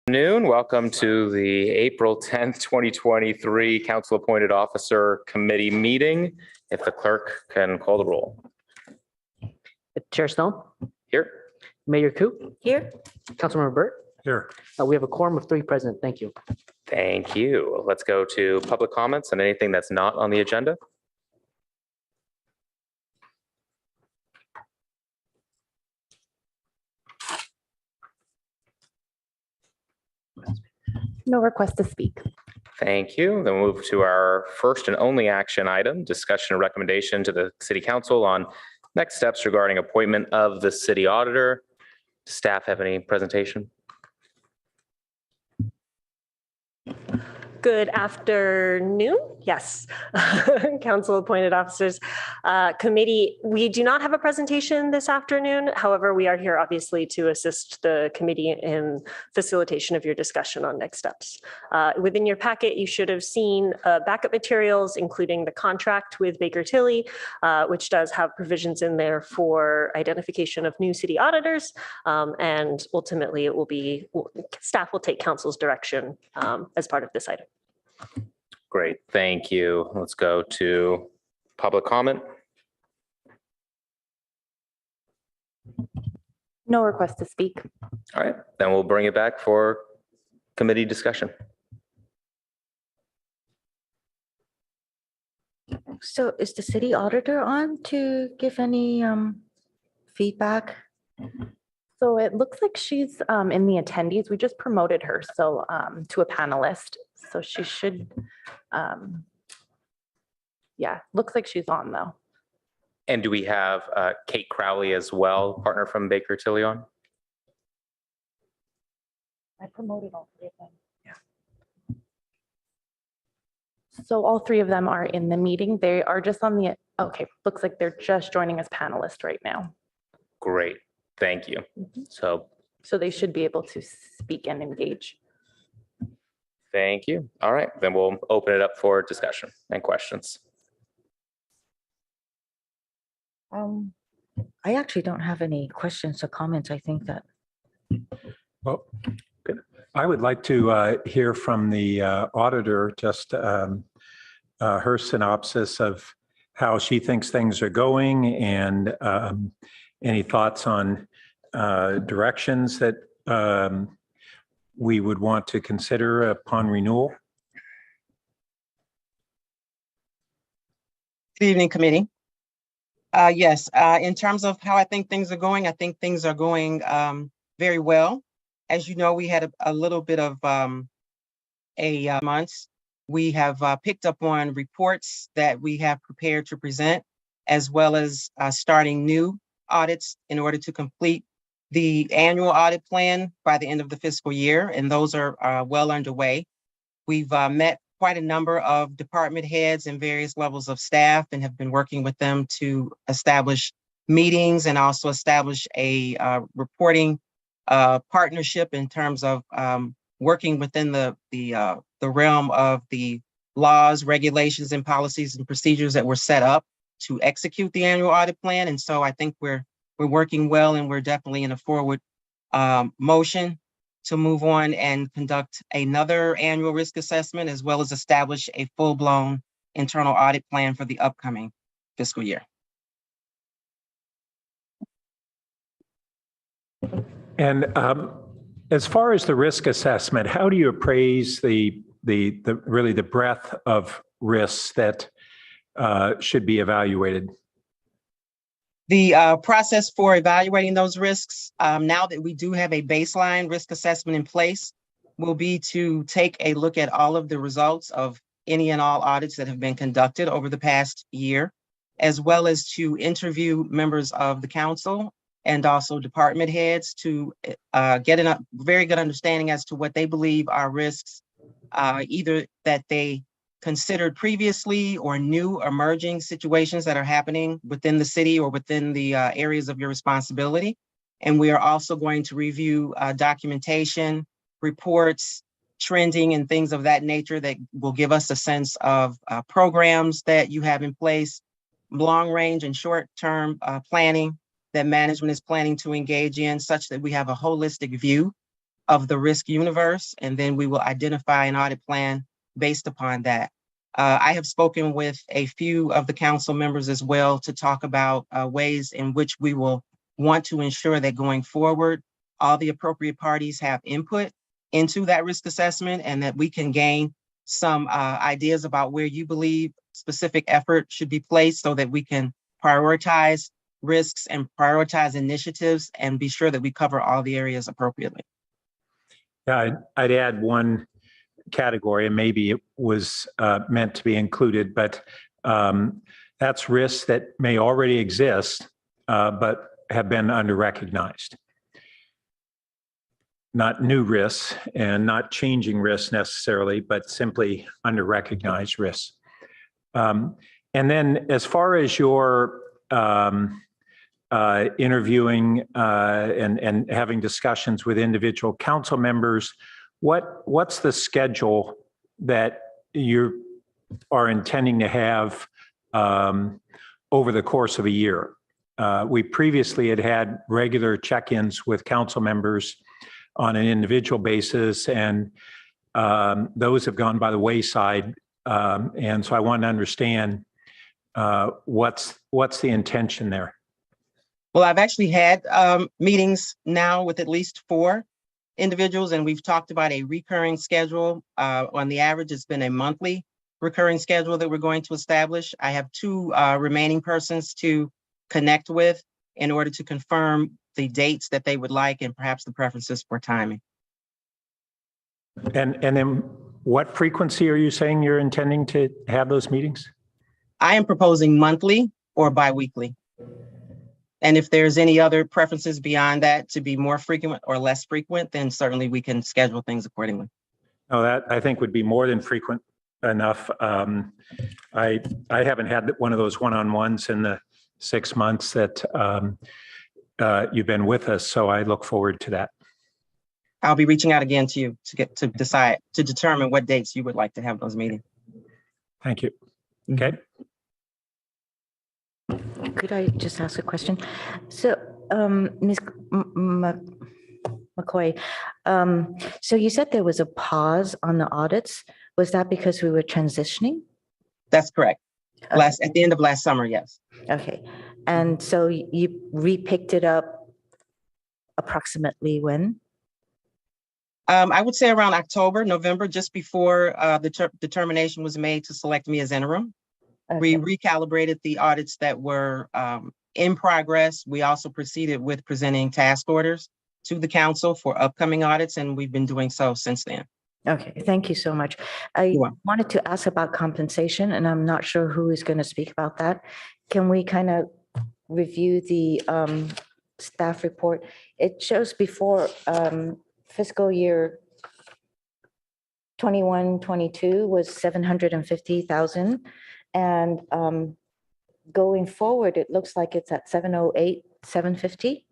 Afternoon. Welcome to the April 10th, 2023 Council Appointed Officer Committee meeting. If the clerk can call the roll. Chair Stone. Here. Mayor Koo. Here. Councilmember Burt. Here. We have a quorum of 3 present. Thank you. Thank you. Let's go to public comments on anything that's not on the agenda. No request to speak. Thank you. Then we'll move to our first and only action item, discussion and recommendation to the City Council on next steps regarding appointment of the city auditor. Does staff have any presentation? Good afternoon. Yes, council appointed officers committee. We do not have a presentation this afternoon. However, we are here obviously to assist the committee in facilitation of your discussion on next steps. Within your packet, you should have seen backup materials, including the contract with Baker Tilly, which does have provisions in there for identification of new city auditors. And ultimately, it will be staff will take council's direction as part of this item. Great, thank you. Let's go to public comment. No request to speak. All right, then we'll bring it back for committee discussion. So is the city auditor on to give any feedback? So it looks like she's in the attendees. We just promoted her so to a panelist. So she should, yeah, looks like she's on though. And do we have Kate Crowley as well, partner from Baker Tilly on? I promoted all 3 of them. Yeah. So all 3 of them are in the meeting. They are just on the, okay, looks like they're just joining as panelists right now. Great, thank you. So they should be able to speak and engage. thank you. All right, then we'll open it up for discussion and questions. I actually don't have any questions or comments. I think that. Well, I would like to hear from the auditor, just her synopsis of how she thinks things are going and any thoughts on directions that we would want to consider upon renewal. Good evening, committee. Yes, in terms of how I think things are going very well. As you know, we had a little bit of months. We have picked up on reports that we have prepared to present, as well as starting new audits in order to complete the annual audit plan by the end of the fiscal year, and those are well underway. We've met quite a number of department heads and various levels of staff and have been working with them to establish meetings and also establish a reporting partnership in terms of working within the realm of the laws, regulations, and policies and procedures that were set up to execute the annual audit plan. And so I think we're working well, and we're definitely in a forward motion to move on and conduct another annual risk assessment, as well as establish a full-blown internal audit plan for the upcoming fiscal year. And as far as the risk assessment, how do you appraise the breadth of risks that should be evaluated? The process for evaluating those risks, now that we do have a baseline risk assessment in place, will be to take a look at all of the results of any and all audits that have been conducted over the past year, as well as to interview members of the council and also department heads to get a very good understanding as to what they believe are risks, either that they considered previously or new emerging situations that are happening within the city or within the areas of your responsibility. And we are also going to review documentation, reports, trending, and things of that nature that will give us a sense of programs that you have in place, long range and short-term planning that management is planning to engage in, such that we have a holistic view of the risk universe, and then we will identify an audit plan based upon that. I have spoken with a few of the council members as well to talk about ways in which we will want to ensure that going forward, all the appropriate parties have input into that risk assessment and that we can gain some ideas about where you believe specific effort should be placed so that we can prioritize risks and prioritize initiatives and be sure that we cover all the areas appropriately. Yeah, I'd add one category, and maybe it was meant to be included, but that's risks that may already exist, but have been underrecognized. Not new risks and not changing risks necessarily, but simply underrecognized risks. And then as far as your interviewing and having discussions with individual council members, what's the schedule that you are intending to have over the course of a year? We previously had regular check-ins with council members on an individual basis, and those have gone by the wayside. And so I want to understand what's the intention there? Well, I've actually had meetings now with at least 4 individuals, and we've talked about a recurring schedule. On the average, it's been a monthly recurring schedule that we're going to establish. I have 2 remaining persons to connect with in order to confirm the dates that they would like and perhaps the preferences for timing. And then what frequency are you saying you're intending to have those meetings? I am proposing monthly or biweekly. And if there's any other preferences beyond that to be more frequent or less frequent, then certainly we can schedule things accordingly. Oh, that I think would be more than frequent enough. I haven't had one of those one-on-ones in the 6 months that you've been with us, so I look forward to that. I'll be reaching out again to you to determine what dates you would like to have those meetings. Thank you. Okay. Could I just ask a question? So, Ms. McCoy, so you said there was a pause on the audits. Was that because we were transitioning? That's correct. Okay. At the end of last summer, yes. Okay. And so you re-picked it up approximately when? I would say around October, November, just before the determination was made to select me as interim. We Okay. recalibrated the audits that were in progress. We also proceeded with presenting task orders to the council for upcoming audits, and we've been doing so since then. Okay, thank you so much. I You're welcome. wanted to ask about compensation, and I'm not sure who is going to speak about that. Can we kind of review the staff report? It shows before fiscal year 21-22 was 750,000. And going forward, it looks like it's at 708, 750.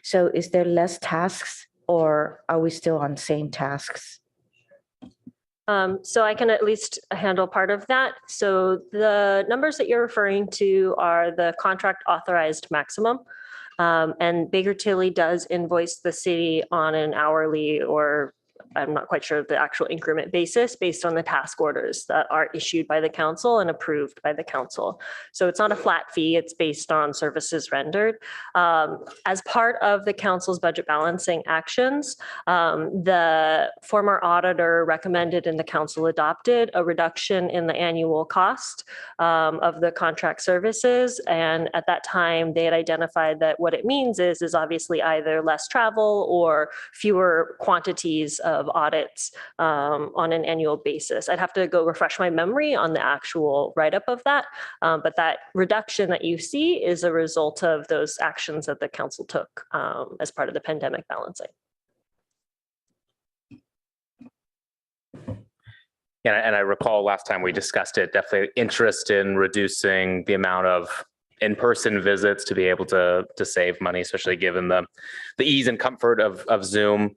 So is there less tasks or are we still on same tasks? So I can at least handle part of that. So the numbers that you're referring to are the contract authorized maximum. And Baker Tilly does invoice the city on an hourly, or I'm not quite sure the actual increment basis, based on the task orders that are issued by the council and approved by the council. So it's not a flat fee, it's based on services rendered. As part of the council's budget balancing actions, the former auditor recommended and the council adopted a reduction in the annual cost of the contract services. And at that time, they had identified that what it means is obviously either less travel or fewer quantities of audits on an annual basis. I'd have to go refresh my memory on the actual write-up of that. But that reduction that you see is a result of those actions that the council took as part of the pandemic balancing. Yeah, and I recall last time we discussed it, definitely interest in reducing the amount of in-person visits to be able to save money, especially given the ease and comfort of Zoom.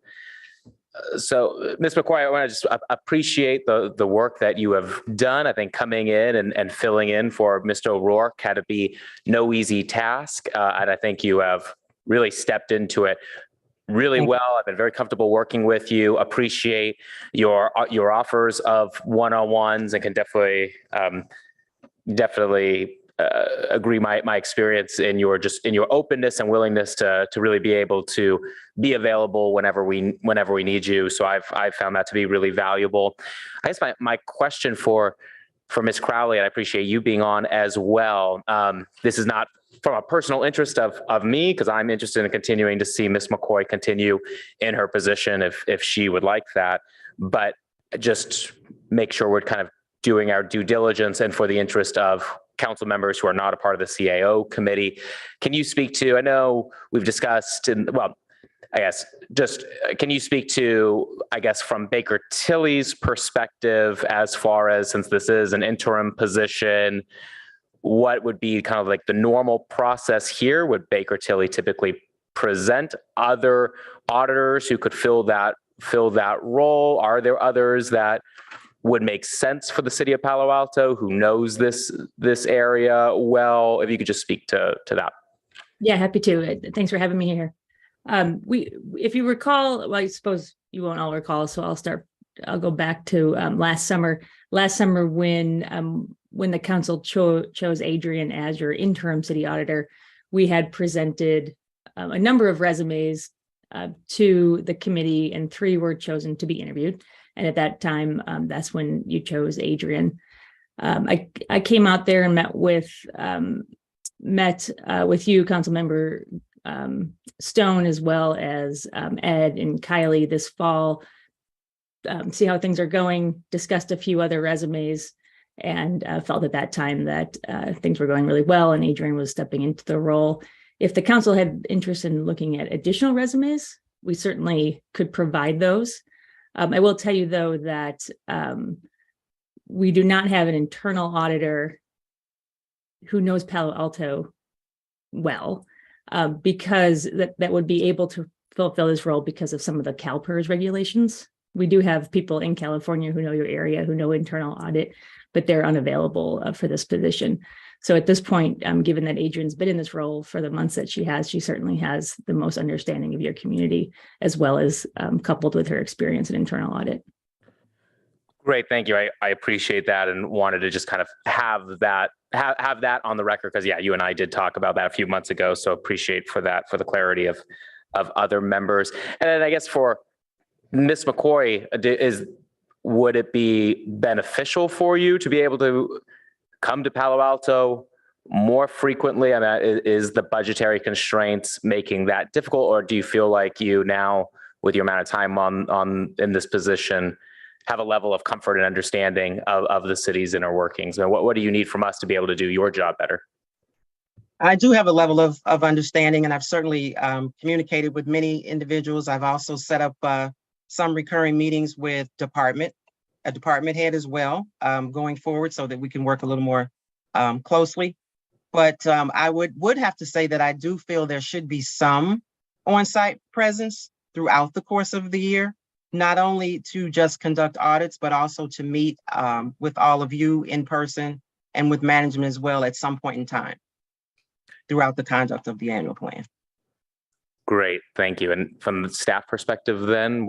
So, Ms. McCoy, I want to just appreciate the work that you have done. I think coming in and filling in for Mr. O'Rourke had to be no easy task. And I think you have really stepped into it really Thank you. well. I've been very comfortable working with you. Appreciate your offers of one-on-ones and can definitely agree my experience in your openness and willingness to really be able to be available whenever we need you. So I've found that to be really valuable. I guess my question for Ms. Crowley, and I appreciate you being on as well. This is not from a personal interest of me, because I'm interested in continuing to see Ms. McCoy continue in her position if she would like that, but just make sure we're kind of doing our due diligence and for the interest of council members who are not a part of the CAO committee. Can you speak to, I know we've discussed, I guess, just can you speak to, I guess, from Baker Tilly's perspective, as far as, since this is an interim position, what would be kind of like the normal process here? Would Baker Tilly typically present other auditors who could fill that role? Are there others that would make sense for the city of Palo Alto who knows this area well? If you could just speak to that. Yeah, happy to. Thanks for having me here. If you recall, well, I suppose you won't all recall, so I'll go back to last summer. Last summer, when the council chose Adrian as your interim city auditor, we had presented a number of resumes to the committee, and 3 were chosen to be interviewed. And at that time, that's when you chose Adrian. I came out there and met with you, Councilmember Stone, as well as Ed and Kylie this fall, see how things are going, discussed a few other resumes, and felt at that time that things were going really well and Adrian was stepping into the role. If the council had interest in looking at additional resumes, we certainly could provide those. I will tell you, though, that we do not have an internal auditor who knows Palo Alto well, because that would be able to fulfill this role because of some of the CalPERS regulations. We do have people in California who know your area, who know internal audit, but they're unavailable for this position. So at this point, given that Adrian's been in this role for the months that she certainly has the most understanding of your community, as well as coupled with her experience in internal audit. Great, thank you. I appreciate that, and wanted to just kind of have that on the record, because yeah, you and I did talk about that a few months ago. So appreciate for that, for the clarity of other members. And then I guess for Ms. McCoy, would it be beneficial for you to be able to come to Palo Alto more frequently? I mean, is the budgetary constraints making that difficult, or do you feel like you now, with your amount of time in this position, have a level of comfort and understanding of the city's inner workings? And what do you need from us to be able to do your job better? I do have a level of understanding, and I've certainly communicated with many individuals. I've also set up some recurring meetings with a department head as well, going forward, so that we can work a little more closely. But I would have to say that I do feel there should be some on-site presence throughout the course of the year, not only to just conduct audits, but also to meet with all of you in person and with management as well at some point in time throughout the conduct of the annual plan. Great, thank you. And from the staff perspective, then,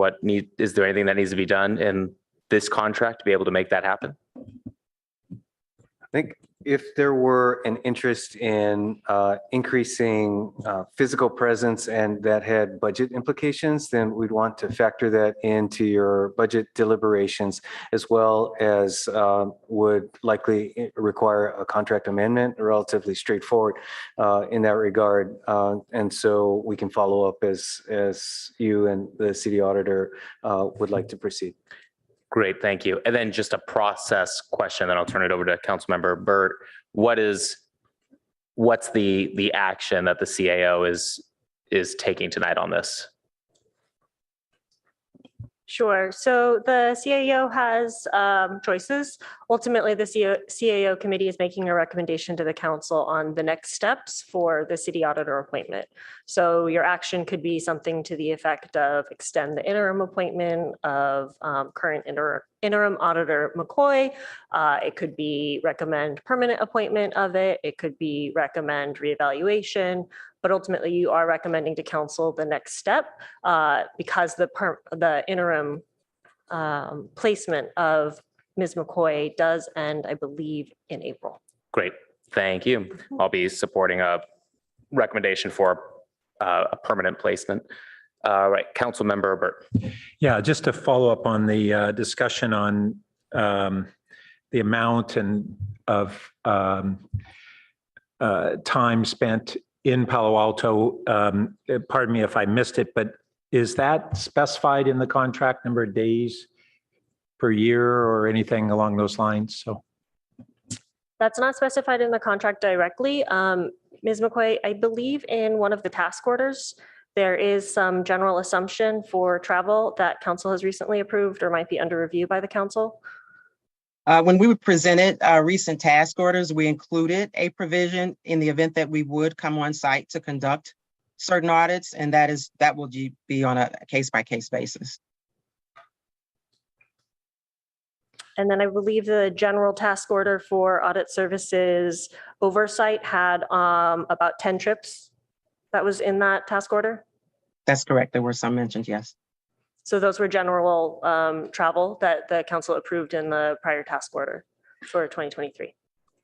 is there anything that needs to be done in this contract to be able to make that happen? I think if there were an interest in increasing physical presence and that had budget implications, then we'd want to factor that into your budget deliberations, as well as would likely require a contract amendment, relatively straightforward in that regard. And so we can follow up as you and the city auditor would like to proceed. Great, thank you. And then just a process question, then I'll turn it over to Councilmember Burt. What's the action that the CAO is taking tonight on this? Sure. So the CAO has choices. Ultimately, the CAO committee is making a recommendation to the council on the next steps for the city auditor appointment. So your action could be something to the effect of extend the interim appointment of current interim auditor McCoy. It could be recommend permanent appointment of it. It could be recommend reevaluation. but ultimately you are recommending to council the next step because the interim placement of Ms. McCoy does end, I believe, in April. Great, thank you. I'll be supporting a recommendation for a permanent placement. Right, Councilmember Burt. Yeah, just to follow up on the discussion on the amount and of time spent in Palo Alto. Pardon me if I missed it, but is that specified in the contract, number of days per year or anything along those lines? So That's not specified in the contract directly. Ms. McCoy, I believe in one of the task orders, there is some general assumption for travel that council has recently approved or might be under review by the council. When we presented our recent task orders, we included a provision in the event that we would come on site to conduct certain audits, and that will be on a case-by-case basis. And then I believe the general task order for audit services oversight had about 10 trips that was in that task order. That's correct. There were some mentioned, yes. So those were general travel that the council approved in the prior task order for 2023.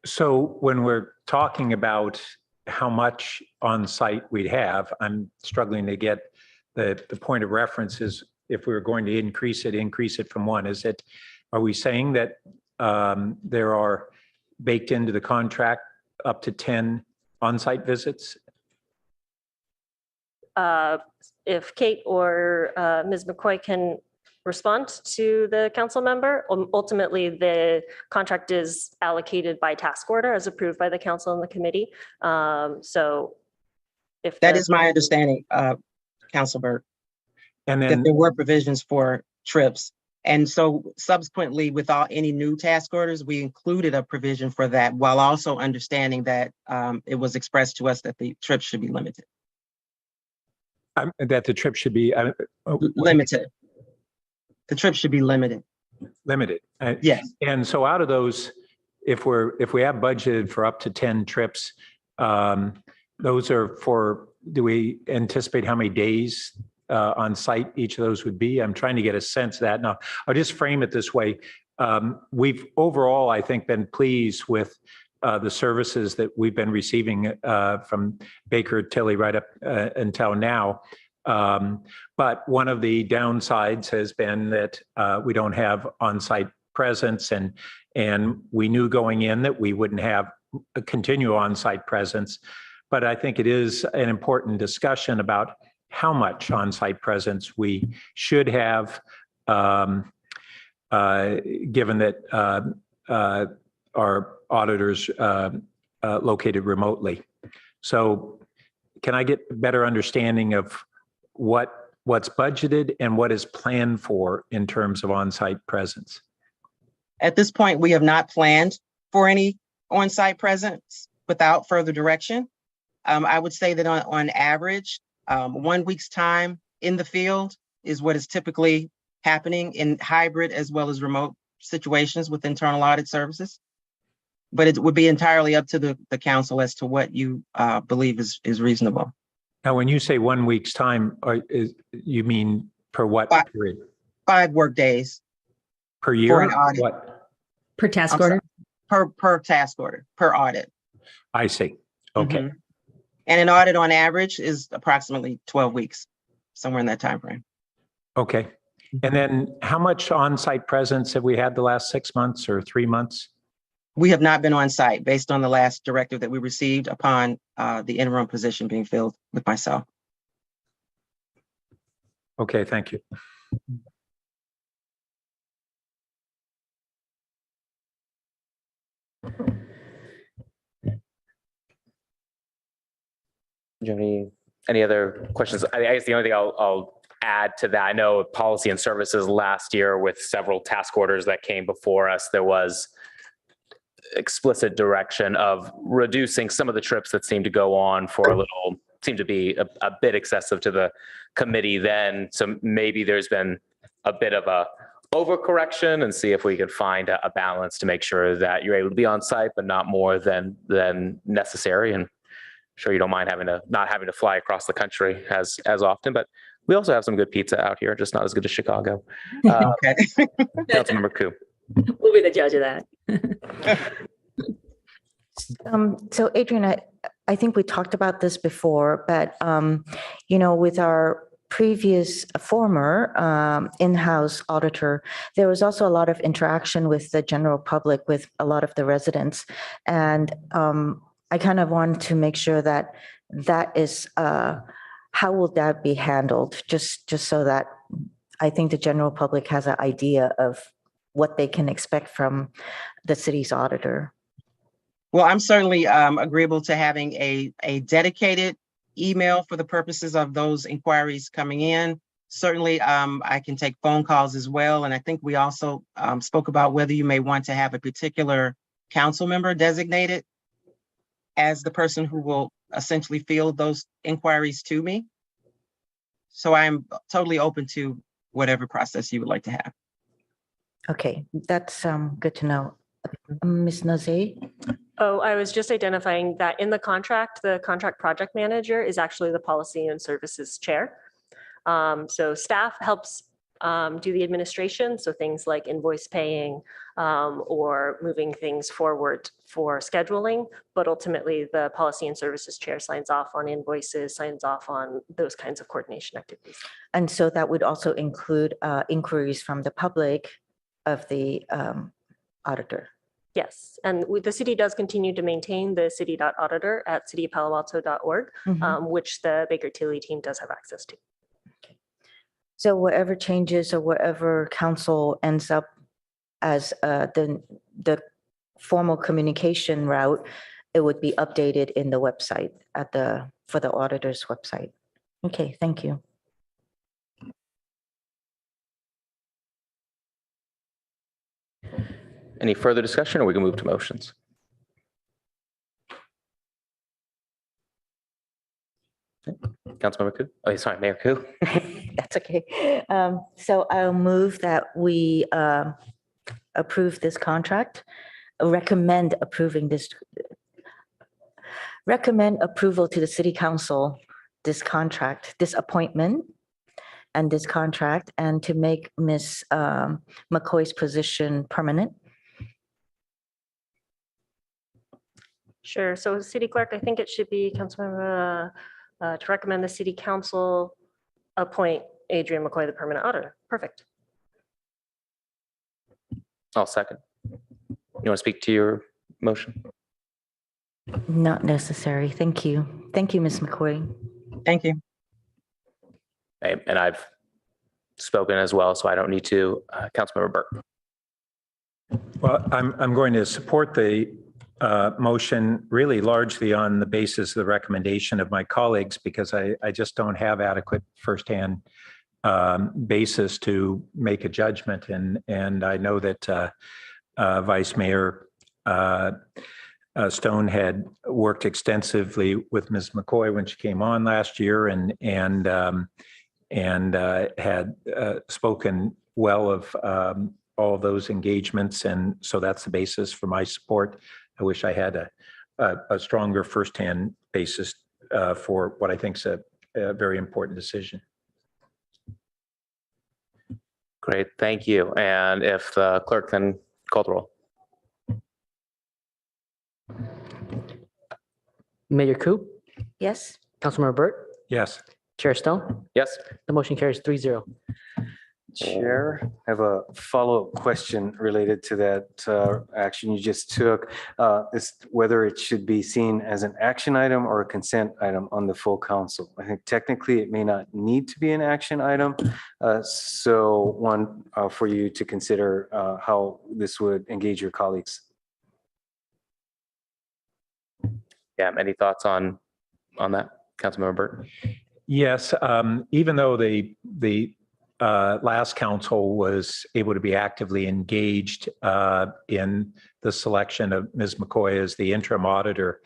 So when we're talking about how much on site we'd have, I'm struggling to get the point of reference is if we were going to increase it from one. Are we saying that there are baked into the contract up to 10 on-site visits? If Kate or Ms. McCoy can respond to the council member, ultimately the contract is allocated by task order as approved by the council and the committee. So if that is my understanding, Council Burt, and then that there were provisions for trips. And so subsequently, with any new task orders, we included a provision for that while also understanding that it was expressed to us that the trip should be limited. That the trip should be Limited. The trip should be limited. Limited. Yes. And so out of those, if we have budgeted for up to 10 trips, those are for, do we anticipate how many days on site each of those would be? I'm trying to get a sense of that. Now, I'll just frame it this way. We've overall, I think, been pleased with the services that we've been receiving from Baker Tilly right up until now. But one of the downsides has been that we don't have on-site presence, and we knew going in that we wouldn't have a continual on-site presence. But I think it is an important discussion about how much on-site presence we should have, given that our auditors located remotely. So can I get a better understanding of what's budgeted and what is planned for in terms of on-site presence? At this point, we have not planned for any on-site presence without further direction. I would say that on average, 1 week's time in the field is what is typically happening in hybrid as well as remote situations with internal audit services. But it would be entirely up to the council as to what you believe is reasonable. Now, when you say 1 week's time, you mean per what period? 5 work days. Per year? For an audit. What? Per task order? Per task order, per audit. I see. Okay. Mm-hmm. And an audit on average is approximately 12 weeks, somewhere in that time frame. Okay. And then how much on-site presence have we had the last 6 months or 3 months? We have not been on site based on the last directive that we received upon the interim position being filled with myself. Okay, thank you. Do you have any other questions? I guess the only thing I'll add to that, I know policy and services last year with several task orders that came before us, there was explicit direction of reducing some of the trips that seemed to go on for a little, seemed to be a bit excessive to the committee then. So maybe there's been a bit of a overcorrection and see if we could find a balance to make sure that you're able to be on site, but not more than necessary. And Sure you don't mind not having to fly across the country as often, but we also have some good pizza out here, just not as good as Chicago. Okay. Councilmember Ku. We'll be the judge of that. So Adrian, I think we talked about this before, but, with our previous former in-house auditor, there was also a lot of interaction with the general public, with a lot of the residents. And I kind of want to make sure that is, how will that be handled? Just so that I think the general public has an idea of what they can expect from the city's auditor. Well, I'm certainly agreeable to having a dedicated email for the purposes of those inquiries coming in. Certainly, I can take phone calls as well. And I think we also spoke about whether you may want to have a particular council member designated as the person who will essentially field those inquiries to me. So I'm totally open to whatever process you would like to have. Okay, that's good to know. Ms. Nazay? Oh, I was just identifying that in the contract project manager is actually the policy and services chair. So staff helps do the administration. So things like invoice paying or moving things forward for scheduling, but ultimately the policy and services chair signs off on invoices, signs off on those kinds of coordination activities. And so that would also include inquiries from the public of the auditor. Yes, and the city does continue to maintain the city.auditor at cityofpaloalto.org, which the Baker Tilly team does have access to. So whatever changes or whatever council ends up as the formal communication route, it would be updated in the website for the auditor's website. Okay, thank you. Any further discussion, or we can move to motions? Councilmember Ku? Oh, sorry, Mayor Ku. That's okay. So I'll move that we approve this contract, recommend approval to the city council, this contract, this appointment and this contract, and to make Ms. McCoy's position permanent. Sure, so city clerk, I think it should be Councilmember to recommend the city council appoint Adrian McCoy, the permanent auditor. Perfect. I'll second. You want to speak to your motion? Not necessary. Thank you. Thank you, Ms. McCoy. Thank you. And I've spoken as well, so I don't need to. Councilmember Burke. Well, I'm going to support the motion really largely on the basis of the recommendation of my colleagues, because I just don't have adequate firsthand basis to make a judgment. And I know that Vice Mayor Stone had worked extensively with Ms. McCoy when she came on last year and had spoken well of all of those engagements. And so that's the basis for my support. I wish I had a stronger firsthand basis for what I think is a very important decision. Great, thank you. And if the clerk can call the roll. Mayor Ku, Yes? Councilmember Burt, Yes. Chair Stone, Yes. the motion carries 3-0. Chair, I have a follow-up question related to that action you just took. Is whether it should be seen as an action item or a consent item on the full council. I think technically it may not need to be an action item. So one for you to consider how this would engage your colleagues. Yeah, any thoughts on that, Councilmember Burt? Yes, even though the last council was able to be actively engaged in the selection of Ms. McCoy as the interim auditor,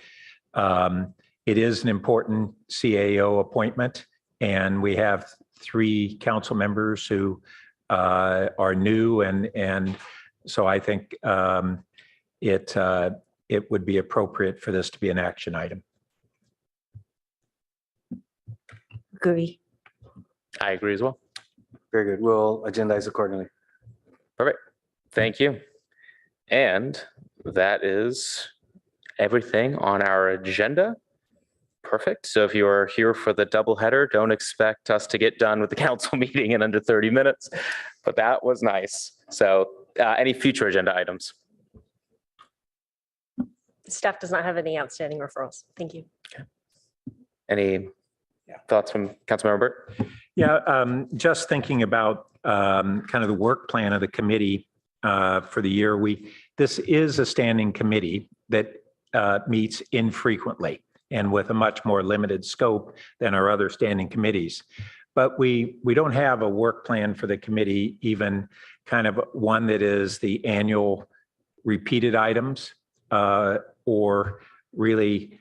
it is an important CAO appointment, and we have 3 council members who are new, and so I think it would be appropriate for this to be an action item. Agree. I agree as well. Very good. We'll agendize accordingly. Perfect. Thank you. And that is everything on our agenda. Perfect. So if you are here for the double header, don't expect us to get done with the council meeting in under 30 minutes, but that was nice. So any future agenda items? Staff does not have any outstanding referrals. Thank you. Any thoughts from Councilmember Burt? Yeah, just thinking about kind of the work plan of the committee for the year. This is a standing committee that meets infrequently and with a much more limited scope than our other standing committees. But we don't have a work plan for the committee, even kind of one that is the annual repeated items or really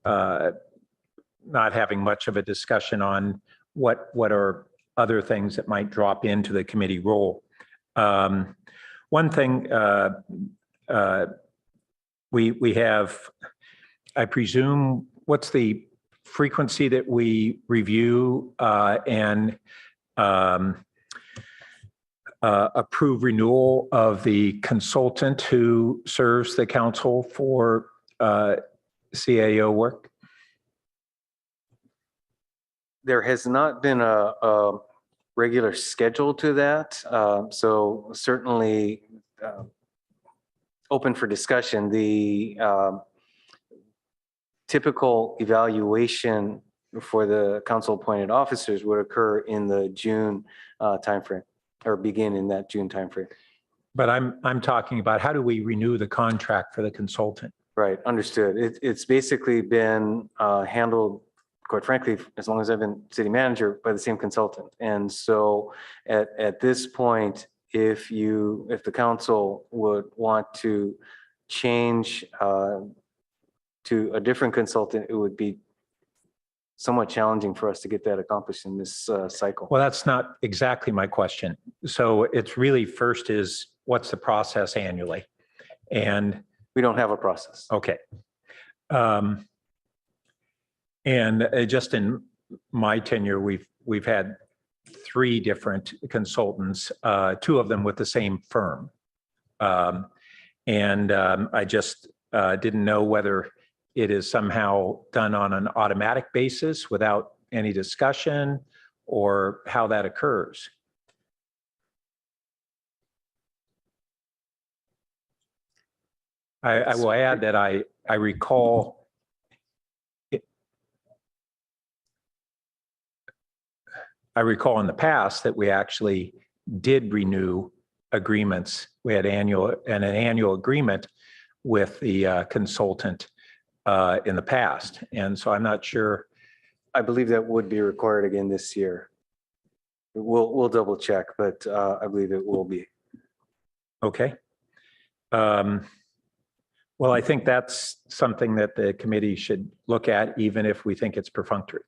not having much of a discussion on what are other things that might drop into the committee role. One thing we have, I presume, what's the frequency that we review and approve renewal of the consultant who serves the council for CAO work? There has not been a regular schedule to that. So certainly open for discussion. The typical evaluation for the council appointed officers would occur in the June timeframe, or begin in that June timeframe. But I'm talking about how do we renew the contract for the consultant? Right, understood. It's basically been handled, quite frankly, as long as I've been city manager, by the same consultant. And so at this point, if the council would want to change to a different consultant, it would be somewhat challenging for us to get that accomplished in this cycle. Well, that's not exactly my question. So it's really first is what's the process annually? And we don't have a process. okay. And just in my tenure, we've had 3 different consultants, 2 of them with the same firm. I just didn't know whether it is somehow done on an automatic basis without any discussion or how that occurs. I will add that I recall in the past that we actually did renew agreements. We had an annual agreement with the consultant in the past. And so I'm not sure. I believe that would be required again this year. We'll double check, but I believe it will be. Okay. Well, I think that's something that the committee should look at, even if we think it's perfunctory.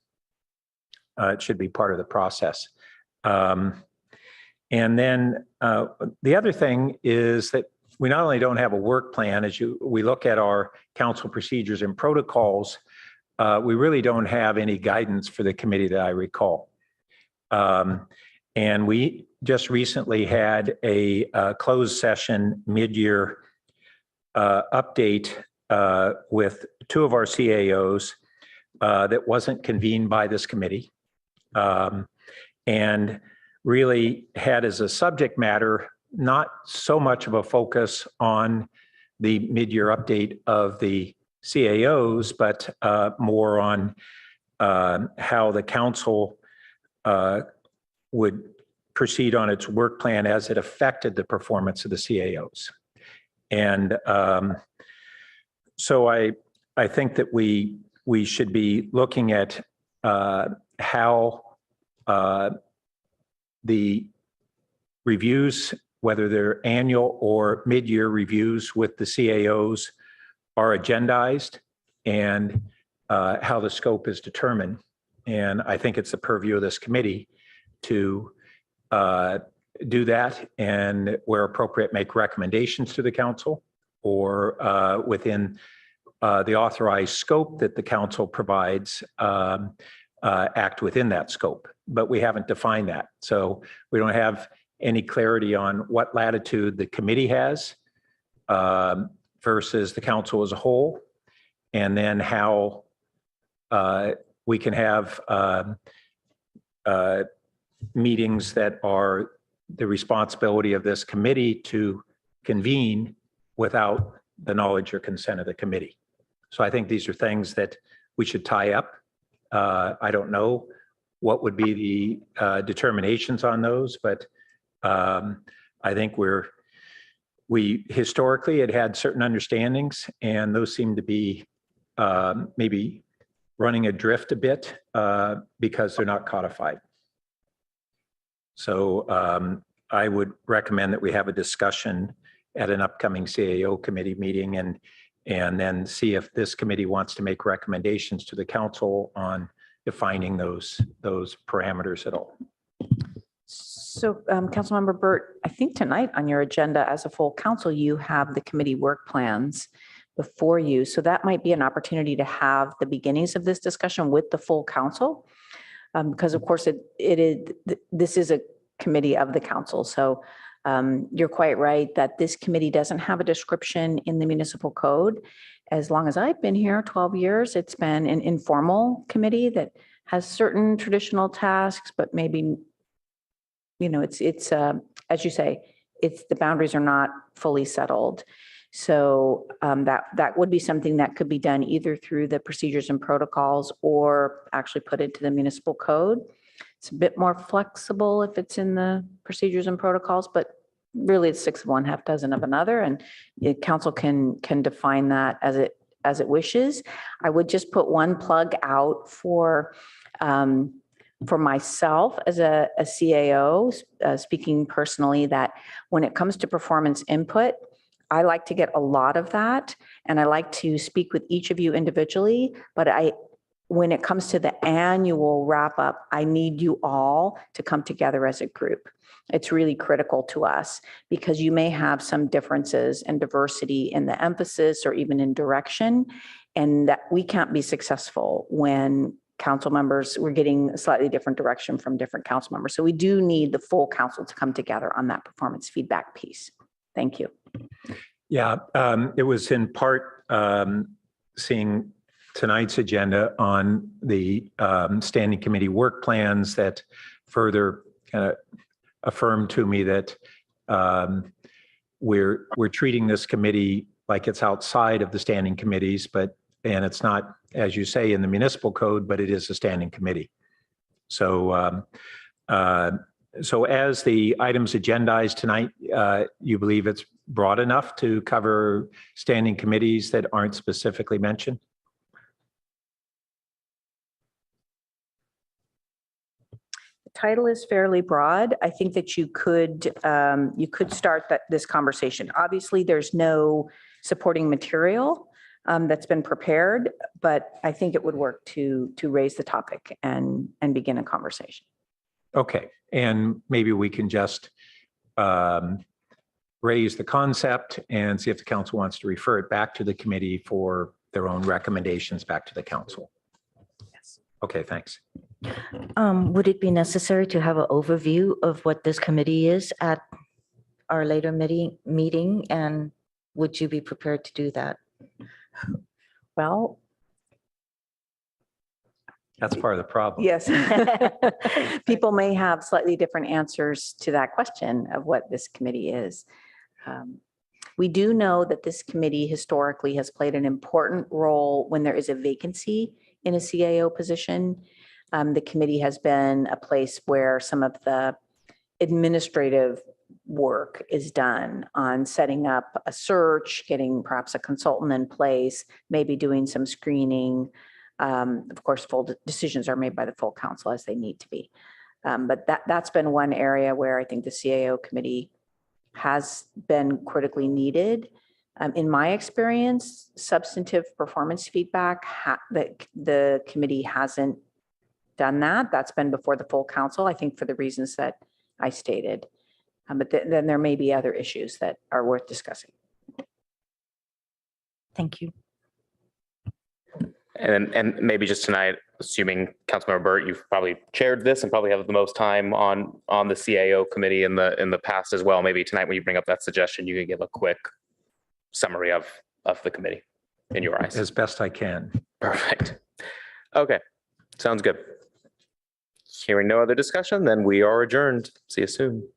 It should be part of the process. And then the other thing is that we not only don't have a work plan, we look at our council procedures and protocols, we really don't have any guidance for the committee that I recall. And we just recently had a closed session mid-year update with 2 of our CAOs that wasn't convened by this committee. And really had as a subject matter not so much of a focus on the mid-year update of the CAOs, but more on how the council would proceed on its work plan as it affected the performance of the CAOs. And so I think that we should be looking at how the reviews, whether they're annual or mid-year reviews with the CAOs, are agendized and how the scope is determined. And I think it's the purview of this committee to do that, and where appropriate, make recommendations to the council or within the authorized scope that the council provides, act within that scope, but we haven't defined that. So we don't have any clarity on what latitude the committee has versus the council as a whole, and then how we can have meetings that are the responsibility of this committee to convene without the knowledge or consent of the committee. So I think these are things that we should tie up. I don't know what would be the determinations on those, but I think we historically had certain understandings, and those seem to be maybe running adrift a bit because they're not codified. So I would recommend that we have a discussion at an upcoming CAO committee meeting and then see if this committee wants to make recommendations to the council on defining those parameters at all. So Councilmember Burt, I think tonight on your agenda as a full council, you have the committee work plans before you. So that might be an opportunity to have the beginnings of this discussion with the full council. Because of course this is a committee of the council. So you're quite right that this committee doesn't have a description in the municipal code. As long as I've been here, 12 years, it's been an informal committee that has certain traditional tasks, but maybe, you know, it's as you say, the boundaries are not fully settled. So that would be something that could be done either through the procedures and protocols or actually put into the municipal code. It's a bit more flexible if it's in the procedures and protocols, but really it's 6 of one, half dozen of another, and the council can define that as it wishes. I would just put one plug out for myself as a CAO, speaking personally, that when it comes to performance input, I like to get a lot of that, and I like to speak with each of you individually, but when it comes to the annual wrap up, I need you all to come together as a group. It's really critical to us because you may have some differences and diversity in the emphasis or even in direction, and that we can't be successful when council members, we're getting a slightly different direction from different council members. So we do need the full council to come together on that performance feedback piece. Thank you. Yeah, it was in part seeing tonight's agenda on the standing committee work plans that further kind of affirmed to me that we're treating this committee like it's outside of the standing committees, and it's not, as you say, in the municipal code, but it is a standing committee. So so as the items agendized tonight, you believe it's broad enough to cover standing committees that aren't specifically mentioned? The title is fairly broad. I think that you could start this conversation. Obviously, there's no supporting material that's been prepared, but I think it would work to raise the topic and begin a conversation. Okay, and maybe we can just raise the concept and see if the council wants to refer it back to the committee for their own recommendations back to the council. Yes. Okay, thanks. Would it be necessary to have an overview of what this committee is at our later meeting? And would you be prepared to do that? Well, That's part of the problem. yes. People may have slightly different answers to that question of what this committee is. We do know that this committee historically has played an important role when there is a vacancy in a CAO position. The committee has been a place where some of the administrative work is done on setting up a search, getting perhaps a consultant in place, maybe doing some screening. Of course, full decisions are made by the full council as they need to be. But that's been one area where I think the CAO committee has been critically needed. In my experience, substantive performance feedback, the committee hasn't done that. That's been before the full council, I think for the reasons that I stated. But then there may be other issues that are worth discussing. Thank you. And maybe just tonight, assuming Councilmember Burt, you've probably chaired this and probably have the most time on the CAO committee in the past as well. Maybe tonight when you bring up that suggestion, you can give a quick summary of the committee in your eyes. As best I can. Perfect. Okay, sounds good. Hearing no other discussion, then we are adjourned. See you soon.